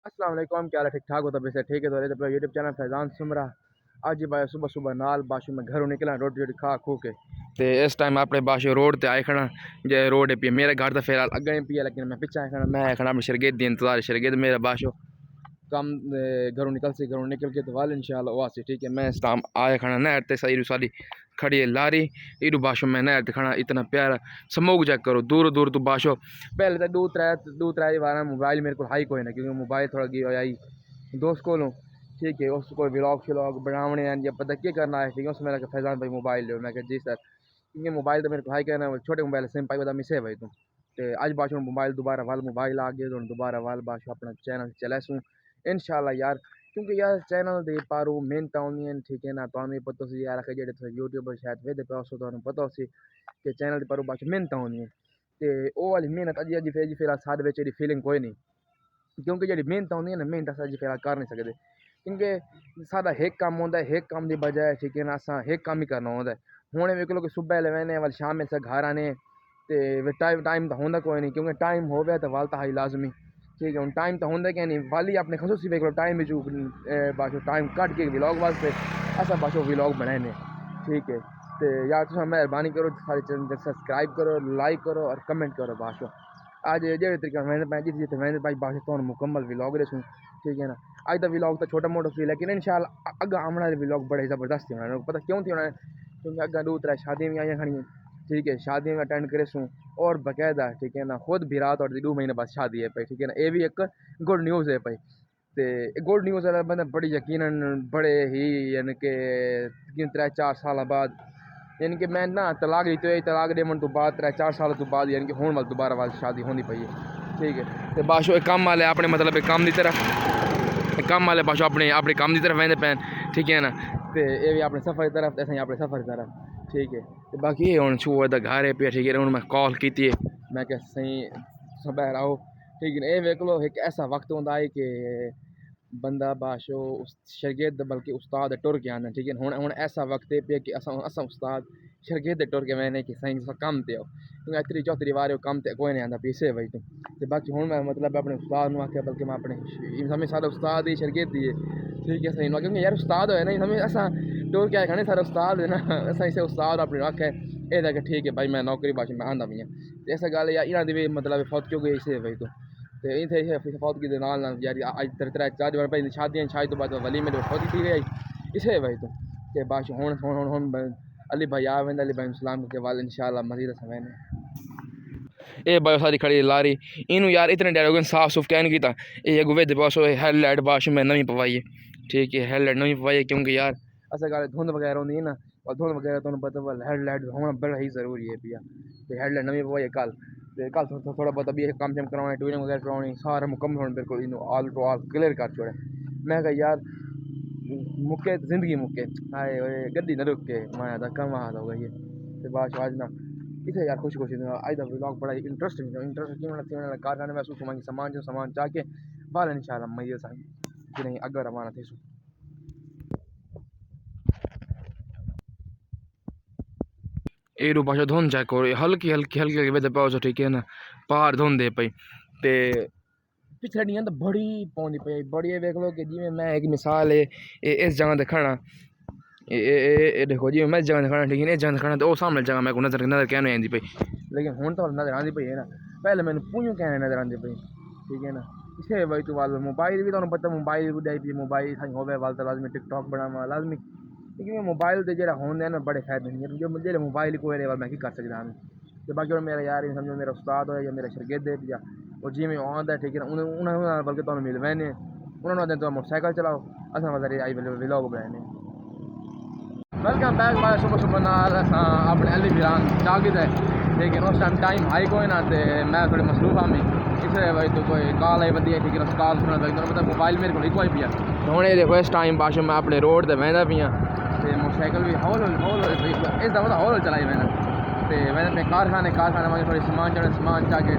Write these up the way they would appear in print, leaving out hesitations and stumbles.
अस्सलाम वालेकुम, क्या हाल है? ठीक ठाक हो? तबीयत से ठीक है? तो रहे तो यूट्यूब चैनल फैज़ान सुमरा। आज भाई सुबह सुबह नाल बाशु में घरों निकला रोटी रोटी खा खू के ते इस टाइम अपने बाशु रोड ते आए खड़ा। जे रोड पे मेरे घर तो फिलहाल अग्गे ही पिया, लेकिन मैं पीछे आए खड़ा। मैं आए खड़ा अपने शरगेद दी इंतजार। शरगेद मेरा बाशु कम घरों निकल के तो वाल इंशाल्लाह वासी ठीक है। मैं इस टाइम आए खड़ा नहर ते सही सारी खड़ी है लारी इडू बाशो में नहर ते खड़ा। इतना प्यारा स्मोक चेक करो दूर दूर तो बाशो। पहले तो दो त्रै बार मोबाइल मेरे को हाई कोई ना, क्योंकि मोबाइल थोड़ा गया आई दोस्त को ठीक है। उसको व्लॉग शलॉग बनाने हैं या पता क्या करना है ठीक है। उसमें मैंने कहा फैजान भाई मोबाइल लो, मैं कहा जी सर, क्योंकि मोबाइल तो मेरे को हाई करना है छोटे मोबाइल सिम पाई बता मिसे भाई तुम। तो आज बाशो मोबाइल दोबारा वाल मोबाइल आ गए तो दोबारा वाल बाशो अपना चैनल चलासूँ इंशाल्लाह यार। क्योंकि यार चैनल दे पारो मेहनत आउंदियां ठीक है ना। तो पता सी यार कि जेडे यूट्यूबर शायद वेदे पे उसो तो पता सी कि चैनल दे पारो बाशो मेहनत आउंदियां ते ओ वाली मेहनत अजी अजी फिर साथ विच फीलिंग कोई नहीं। क्योंकि जी मेहनत होंगी ना मेहनत अस फिलहाल कर नहीं सकते, क्योंकि सारा एक काम होता है। एक काम की बजाय ठीक है ना असा एक काम ही करना होता है। हूँ वेख लो कि सुबह लेने वाल शाम से घर आने तो टाइम तो होंगे कोई नहीं, क्योंकि टाइम हो गया तो वाल तो हाई लाजमी ठीक है। हूँ टाइम तो होंगे क्या नहीं वाली अपने खसूसी वेख लो टाइम बाशो टाइम कट के व्लॉग वास्ते असा बाशो व्लॉग बनाने ठीक है। तो यार तुम मेहरबानी करो सारे चैनल सब्सक्राइब करो, लाइक करो और कमेंट करो बाशो। आज जे तरीके मैंने जितने जितने मैंने भाई बाकी तो मुकम्मल व्लॉग रसूँ ठीक है ना। आज का व्लॉग तो छोटा मोटा सी, लेकिन इंशाल्लाह अगर आने वाले व्लॉग बड़े ज़बरदस्त होने। पता क्यों थी होना, क्योंकि अगर दो त्रै शादियाँ भी आई खड़ी ठीक है। शादियाँ में अटेंड करेसूँ और बाकायदा ठीक है ना। खुद भी रात और 2 महीने बाद शादी है पाई ठीक है ना। ये भी एक गुड न्यूज़ है पाई। तो गुड न्यूज़ वाला बंदा बड़ी यकीनन बड़े ही यानी कि 3-4 साल बाद यानी कि मैं ना तलाक दी तो तलाक देवन तो बाद 3-4 साल तो बाद यानी कि होने वाली दोबारा वाली शादी होनी पई है ठीक है। तो बाशो एक कम वाले अपने मतलब एक काम की तरफ कम वाले बाशो अपने अपने काम की तरफ वहदे पैन ठीक है ना। तो ये भी अपने सफ़र की तरफ ऐसे ही अपने सफ़र की तरफ ठीक है। तो बाकी ये हूँ छू घर है पे ठीक है। हूँ मैं कॉल की मैं क्या सही सब आओ ठीक है। ये वेख लो एक ऐसा वक्त होता है कि बंदा बाशो उस शरगिर्द बल्कि उस्ताद टुर के आना ठीक है। हूँ ऐसा वक्त है पे कि असा उस्ताद शरगिर्द टुर के मैंने कि सही कम ते हो, क्योंकि 3-4 बार कम ते कोई नहीं आता पीछे भाई तुम। तो बाकी हूँ मैं मतलब अपने उस्ताद में आख्या बल्कि मैं अपने समझ सारे उस्ताद ही शरगिर्द ही ठीक है सही ना, क्योंकि यार उस्ताद हो ना समझ असा टुर के आए खाने सारे उस्ताद है ना। असा इसे उस्ताद अपने रख है ये ठीक है भाई मैं नौकरी बाशी में आंदा भी हूँ। ऐसा गल यार इन्हों की भी मतलब फौत क्यों गई इसे भाई तो इतने फौतगी के नाल यार अज 3-4 बार भाई शादियाँ शादी तो बाद वली में फौत थी गई इसे भाई तो बाश हूँ अली भाई आ वेंदा अली भाई सलाम के वाल इंशाल्लाह मजीद समय ये भाई सारी खड़ी लारी इनू यार इतने डर हो गए साफ सुफ कैन किया। ये अगू वेद बस हेडलाइट बाश में नवी पवाई है ठीक है। हेडलाइट नवी पवाई है क्योंकि यार असा गल धुंध वगैरह होंगी है ना, और धुंध वगैरह तुम पता हेडलाइट होना बड़ा ही ज़रूरी है भैया। तो हेडलाइट नवी पवाई है कल थोड़ा बहुत अभी काम शम करवाना ट्यूनिंग वगैरह करवानी सारा मुकम्मल होने बिल्कुल in all to all clear कर छोड़े। मैं कहा यार मुक्के जिंदगी मुक्के हाय गड्डी न रुक के मैं कम हाल हो गई है। तो बाद आज ना इसे यार खुश खुशी आज का व्लॉग बड़ा इंटरेस्टिंग कारखाने महसूस हुआ कि सामान चाह के बाल इंशाल्लाह मजे सा कि नहीं अगर रवाना थे। एरू भाषा धुन चेक करो हल्की हल्की हल्की हल्की वेदे पाओ ठीक है ना। पहाड़ धुन दे पई ते पिछड़ियाँ तो बड़ी पौंदी पई बड़ी वेख लो कि जिमें मैं एक मिसाल है इस जगह ते खड़ा ये देखो जी मैं इस जगह ते खड़ा ठीक है। इस जगह ते खड़ा तो सामने जगह मैं को नजर नजर क्या नहीं आती पई, लेकिन हूँ तो नजर आती पई है ना। पहले मैंने पूंजू कहने नजर आती पई ठीक है ना। इसे भाई तो वाल मोबाइल भी तो पता मोबाइल भी डाई मोबाइल साई हो वाल तो लाजमी टिकटॉक बनावा लाजमी, लेकिन मोबाइल से जो होंगे ना बड़े फायदे नहीं है जो मुझे मोबाइल कोई रहे मैं कर सकता हूँ। तो बाकी और मेरा यार समझो मेरा उस्ताद हो या मेरा शरगिर्द है या वो जिमें आंदा ठीक है ना उन्होंने बल्कि तुम मिल मैंने उन्होंने तो मोटरसाइकिल चलाओ असा मतलब आई व्लॉग बनाने। वेलकम बैक भाई सुबह सुबह नाल अपने अली फिरान जागी थे लेकिन उस टाइम हाई कोई ना ते मैं थोड़ी मसरूफ हाँ भी इसलिए भाई तो कोई कॉल आई बदी है ठीक है कॉल सुना मतलब मोबाइल मेरे को कोई भी है। तो हूँ देखो इस टाइम बाश मैं अपने रोड पर बहदा भी हाँ तो मोटरसाइकिल भी हौल इस दफा हौल चलाई मैंने तो मैंने अपने कारखाने में थोड़ी सामान चढ़े सामान चाह के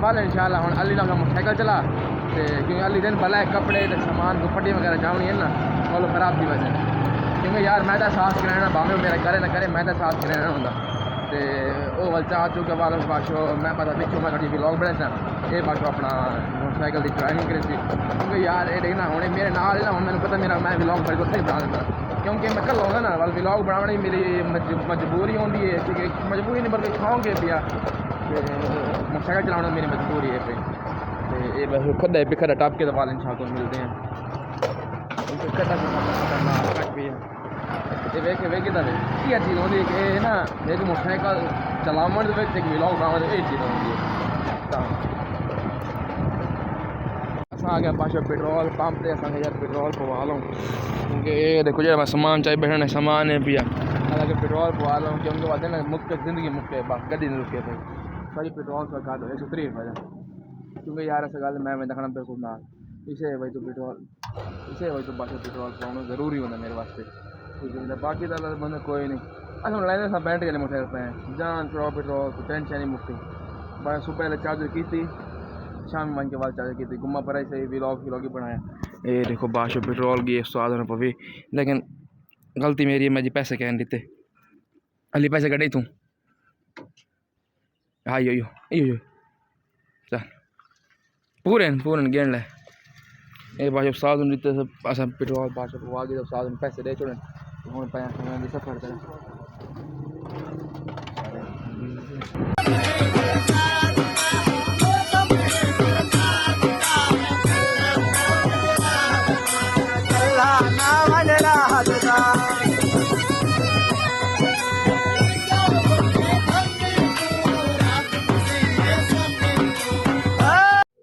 कल इंशाल्लाह हूँ अली लगा मोटरसाइकिल चला तो क्योंकि अली दिन भला है कपड़े तो सामान दुपट्टी वगैरह जानी है ना फॉलो खराब की वजह क्योंकि यार मैं तो साथ रहना भावे मेरा करे ना करे मैं तो साथ रहना होंगे ते वो वाल चाह चुके वाल बाशो मैं पता पिछू मैं थोड़ी व्लॉग बनाया था ये बाशो अपना मोटरसाइकिल की ड्राइविंग करी थी क्योंकि यार ये देखना हूँ मेरे नाल ना मैंने पता मेरा मैं व्लॉग बड़े उत्थे बना देता क्योंकि मैं कल होगा ना वाल व्लॉग बनाने मेरी मजबूरी होती है ठीक है मजबूरी नहीं बल्कि शौक है पिया मोटरसाइकिल चलाना मेरी मजबूरी है पे ये बस खड्डा पे खड्डा टप के तो वाल इंशाल्लाह को मिलते हैं खड्डा खतरनाक भी है ये वे किधर है ये चीज़ होती है कि ना एक मोटरसाइकिल चलावन एक व्लॉग बनाने ये चीज़ होती है असां आ गया पास पेट्रोल पंप से असांखे यार पेट्रोल पवा लो क्योंकि ये देखो जो मैं सामान चाहिए बैठने सामान है पिया हालांकि पेट्रोल पवा लो क्योंकि वादे ना मुख्य ज़िंदगी मुख्य बस गड्डी नहीं रुके पे सारी पेट्रोल का काट 130 रुपये क्योंकि यार ऐसा गल मैं देखना बिल्कुल ना इसे भाई तो पेट्रोल इसे भाई तो बाकी पेट्रोल पाना ज़रूरी होता मेरे वास्ते बाकी तो बंदा कोई नहीं अच्छा लाइन से बैठ गए मोटरसाइकिल पे जान पेट्रोल तो टेंशन नहीं मुक्ति बस सुबह पहले चार्जर की थी शाम मन के बाद चार्जर की थी घुमा पर ऐसे ही व्लॉग ही बनाया ये देखो बाशो पेट्रोल की 100 होना पवी लेकिन गलती मेरी है मैं जी पैसे कह देते अली पैसे कटे तू हाँ यो चल पूरे गेन ले ये बाशो 100 देते असा पेट्रोल बाशो पवा के 100 पैसे दे छोड़े हूँ पैसे सफर करें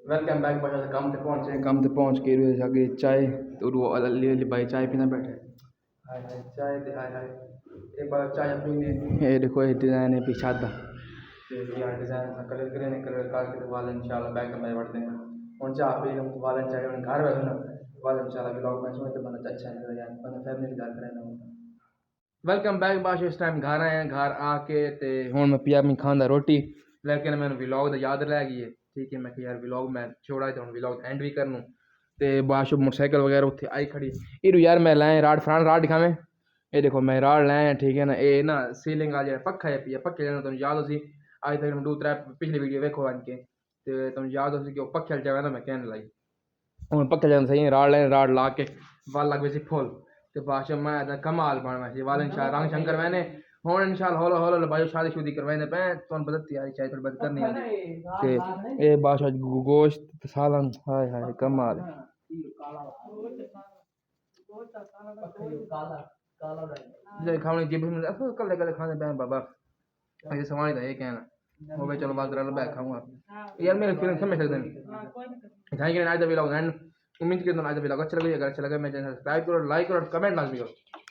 वेलकम बैक बचा काम पे पहुंच के आगे चाय तो अली भाई चाय पीना बैठे हाय हाय चाय दे हाय हाय एक बार चाय पीने ये देखो ये डिज़ाइन है पीछा दा यार डिज़ाइन कलर करें कलर काट के वाल इंशाल्लाह बैक में बढ़ते हैं और चाय पी हम वाल चाय हम घर बैठे ना वाल इंशाल्लाह व्लॉग में सुनते बना अच्छा है यार बना फैमिली घर करें ना वेलकम बैक बाशो इस टाइम घर आए हैं घर आके ते हुन मैं पिया मैं खांदा रोटी लेकिन मैंने व्लॉग दा याद रह गई है ठीक है मैं यार व्लॉग मैं छोड़ा तो व्लॉग एंड भी करनू ते बाशो मोटरसाइकिल वगैरह उत्थे आई खड़ी इरू यार मैं लाए राड फ्रंट राड दिखावे ये देखो मैं राड लाए ठीक है ना ये ना सीलिंग आ जाए पक्का है पिया पक्के तुम याद हो सी आज तक मैं 2-3 पिछली वीडियो देखो आनके ते तुम याद हो सी कि वो पक्के जगह ना मैं कहने लाई हुन पक्के जगह सही राड लाए राड ला के वाल लग सी फुल ते बाशो मैं कमाल बनवा सी वाल इंशाल्लाह रंग शंकर मैंने हुन इंशाल्लाह हौला हौला भाई शादी शुदी करवाने पे तुम पता तैयारी चाहिए थोड़ी बहुत करनी है ते ए बाशा गोश्त सालन हाय हाय कमाल जे खाने जिब में असल कल खाने पे बाबा ये सवाल है ये कहना वो भाई चलो बात करा लो बैठ खाऊंगा यार मेरे फीलिंग समझ सकते हैं थैंक यू आज द व्लॉग एंड उम्मीद करता हूं आज द व्लॉग अच्छा लगे अगर अच्छा लगा मेरे चैनल सब्सक्राइब करो लाइक करो और कमेंट लाजमी करो